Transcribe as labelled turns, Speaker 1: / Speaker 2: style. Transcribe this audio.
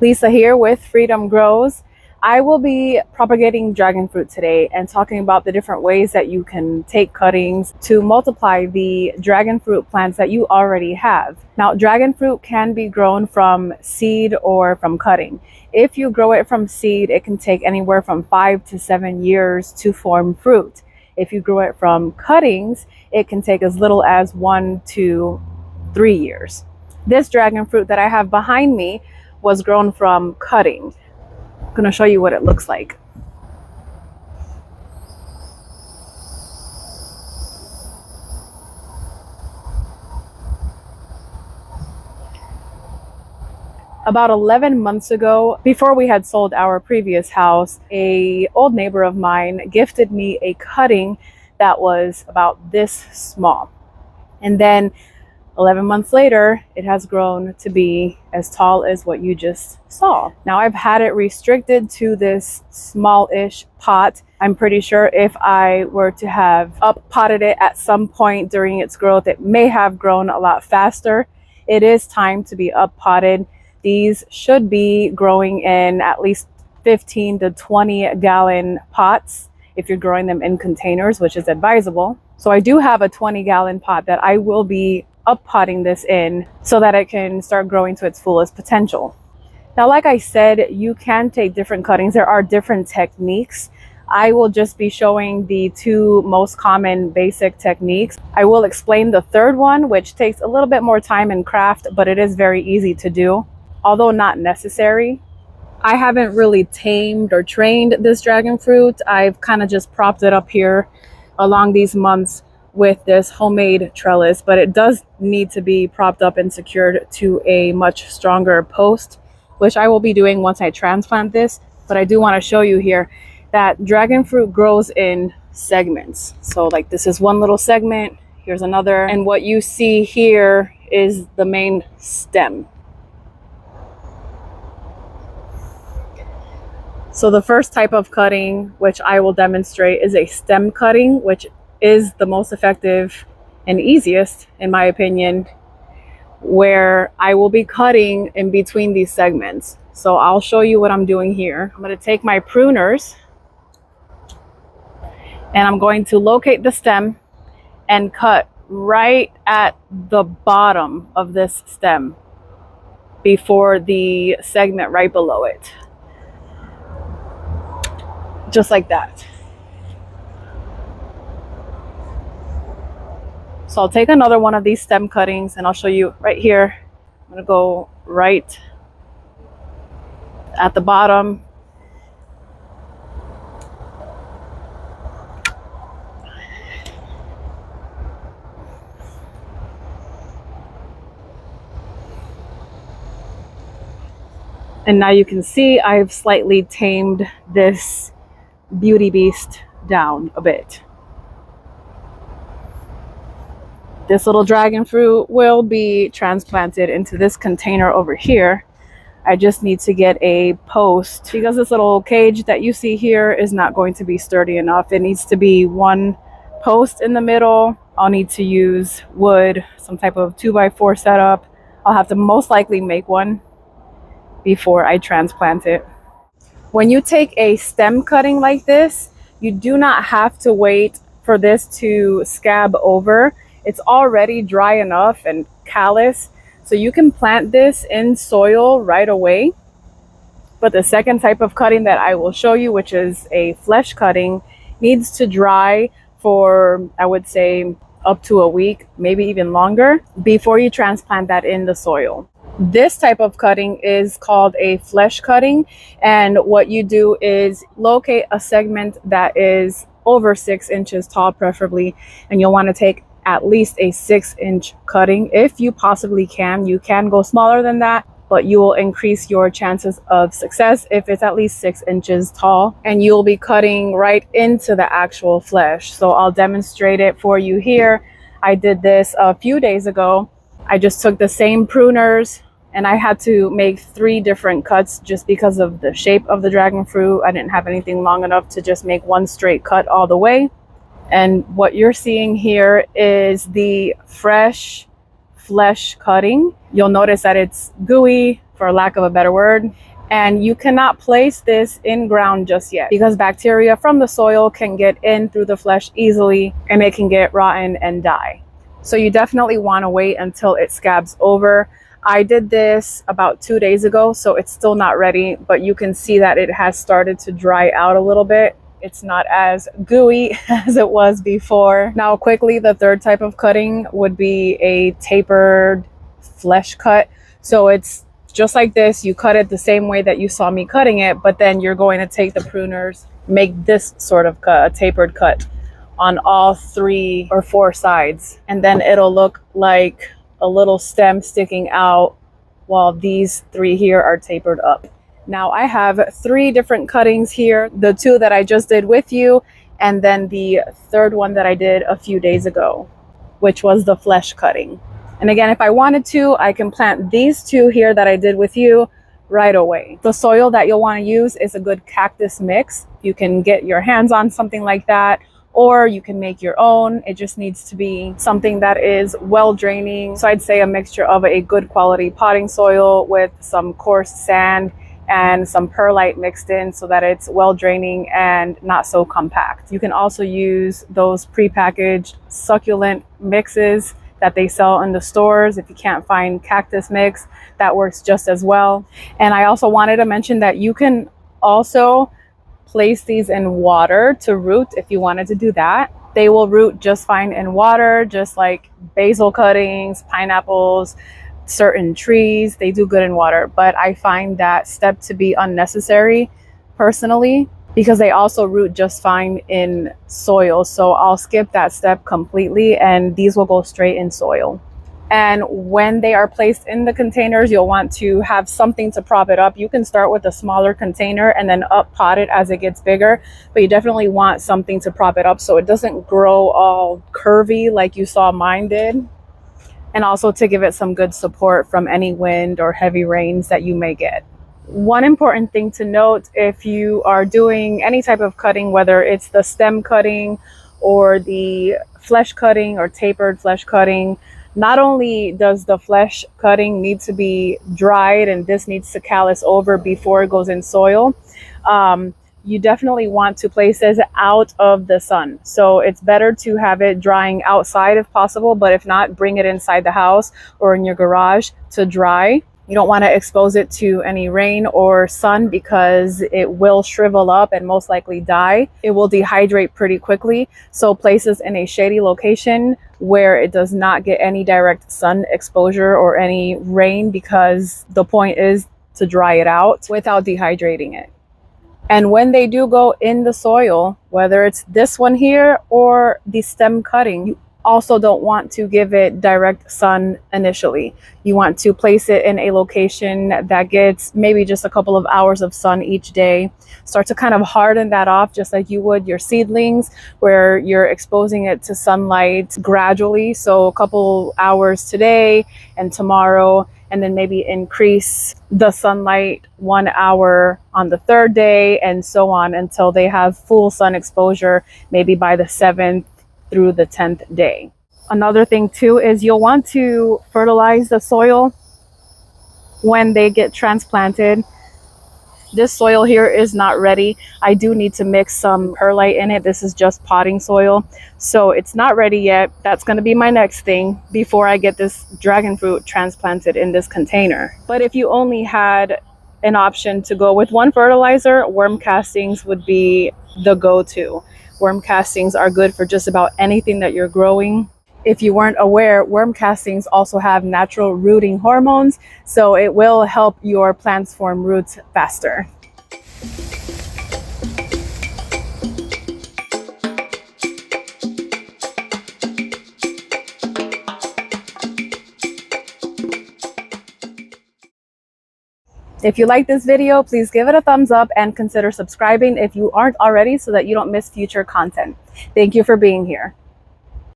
Speaker 1: Lisa here with Freedom Grows. I will be propagating dragon fruit today and talking about the different ways that you can take cuttings to multiply the dragon fruit plants that you already have. Now, dragon fruit can be grown from seed or from cutting. If you grow it from seed, it can take anywhere from 5 to 7 years to form fruit. If you grow it from cuttings, it can take as little as 1 to 3 years. This dragon fruit that I have behind me was grown from cutting. I'm going to show you what it looks like. About 11 months ago, before we had sold our previous house, an old neighbor of mine gifted me a cutting that was about this small. And then 11 months later, it has grown to be as tall as what you just saw. Now, I've had it restricted to this small-ish pot. I'm pretty sure if I were to have up-potted it at some point during its growth, it may have grown a lot faster. It is time to be up-potted. These should be growing in at least 15 to 20 gallon pots if you're growing them in containers, which is advisable. So I do have a 20-gallon pot that I will be up potting this in so that it can start growing to its fullest potential. Now, like I said, you can take different cuttings. There are different techniques. I will just be showing the two most common basic techniques. I will explain the third one, which takes a little bit more time and craft, but it is very easy to do, although not necessary. I haven't really tamed or trained this dragon fruit. I've kind of just propped it up here along these months with this homemade trellis, but it does need to be propped up and secured to a much stronger post, which I will be doing once I transplant this. But I do want to show you here that dragon fruit grows in segments. So like this is one little segment, here's another, and what you see here is the main stem. So the first type of cutting, which I will demonstrate, is a stem cutting, which is the most effective and easiest, in my opinion, where I will be cutting in between these segments. So I'll show you what I'm doing here. I'm going to take my pruners and I'm going to locate the stem and cut right at the bottom of this stem before the segment right below it. Just like that. So I'll take another one of these stem cuttings and I'll show you right here. I'm going to go right at the bottom. And now you can see I've slightly tamed this beauty beast down a bit. This little dragon fruit will be transplanted into this container over here. I just need to get a post because this little cage that you see here is not going to be sturdy enough. It needs to be one post in the middle. I'll need to use wood, some type of 2x4 setup. I'll have to most likely make one before I transplant it. When you take a stem cutting like this, you do not have to wait for this to scab over. It's already dry enough and callous, so you can plant this in soil right away. But the second type of cutting that I will show you, which is a flesh cutting, needs to dry for, I would say, up to a week, maybe even longer, before you transplant that in the soil. This type of cutting is called a flesh cutting, and what you do is locate a segment that is over 6 inches tall preferably, and you'll want to take at least a 6-inch cutting. If you possibly can, you can go smaller than that, but you will increase your chances of success if it's at least 6 inches tall, and you'll be cutting right into the actual flesh. So I'll demonstrate it for you here. I did this a few days ago. I just took the same pruners and I had to make 3 different cuts just because of the shape of the dragon fruit. I didn't have anything long enough to just make one straight cut all the way. And what you're seeing here is the fresh flesh cutting. You'll notice that it's gooey for lack of a better word. And you cannot place this in ground just yet because bacteria from the soil can get in through the flesh easily and it can get rotten and die. So you definitely want to wait until it scabs over. I did this about 2 days ago, so it's still not ready, but you can see that it has started to dry out a little bit. It's not as gooey as it was before. Now quickly, the third type of cutting would be a tapered flesh cut. So it's just like this. You cut it the same way that you saw me cutting it, but then you're going to take the pruners, make this sort of cut, a tapered cut on all 3 or 4 sides. And then it'll look like a little stem sticking out while these 3 here are tapered up. Now I have 3 different cuttings here, the 2 that I just did with you, and then the third one that I did a few days ago, which was the flesh cutting. And again, if I wanted to, I can plant these 2 here that I did with you right away. The soil that you'll want to use is a good cactus mix. You can get your hands on something like that, or you can make your own. It just needs to be something that is well draining. So I'd say a mixture of a good quality potting soil with some coarse sand and some perlite mixed in so that it's well draining and not so compact. You can also use those prepackaged succulent mixes that they sell in the stores. If you can't find cactus mix, that works just as well. And I also wanted to mention that you can also place these in water to root if you wanted to do that. They will root just fine in water, just like basil cuttings, pineapples, certain trees. They do good in water, but I find that step to be unnecessary personally because they also root just fine in soil. So I'll skip that step completely and these will go straight in soil. And when they are placed in the containers, you'll want to have something to prop it up. You can start with a smaller container and then up pot it as it gets bigger, but you definitely want something to prop it up so it doesn't grow all curvy like you saw mine did. And also to give it some good support from any wind or heavy rains that you may get. One important thing to note if you are doing any type of cutting, whether it's the stem cutting or the flesh cutting or tapered flesh cutting, not only does the flesh cutting need to be dried and this needs to callus over before it goes in soil, you definitely want to place this out of the sun. So it's better to have it drying outside if possible, but if not, bring it inside the house or in your garage to dry. You don't want to expose it to any rain or sun because it will shrivel up and most likely die. It will dehydrate pretty quickly. So place this in a shady location where it does not get any direct sun exposure or any rain, because the point is to dry it out without dehydrating it. And when they do go in the soil, whether it's this one here or the stem cutting, you also don't want to give it direct sun initially. You want to place it in a location that gets maybe just a couple of hours of sun each day. Start to kind of harden that off just like you would your seedlings, where you're exposing it to sunlight gradually. So a couple hours today and tomorrow, and then maybe increase the sunlight 1 hour on the 3rd day and so on until they have full sun exposure, maybe by the 7th through the 10th day. Another thing too is you'll want to fertilize the soil when they get transplanted. This soil here is not ready. I do need to mix some perlite in it. This is just potting soil, so it's not ready yet. That's going to be my next thing before I get this dragon fruit transplanted in this container. But if you only had an option to go with one fertilizer, worm castings would be the go-to. Worm castings are good for just about anything that you're growing. If you weren't aware, worm castings also have natural rooting hormones, so it will help your plants form roots faster. If you like this video, please give it a thumbs up and consider subscribing if you aren't already so that you don't miss future content. Thank you for being here.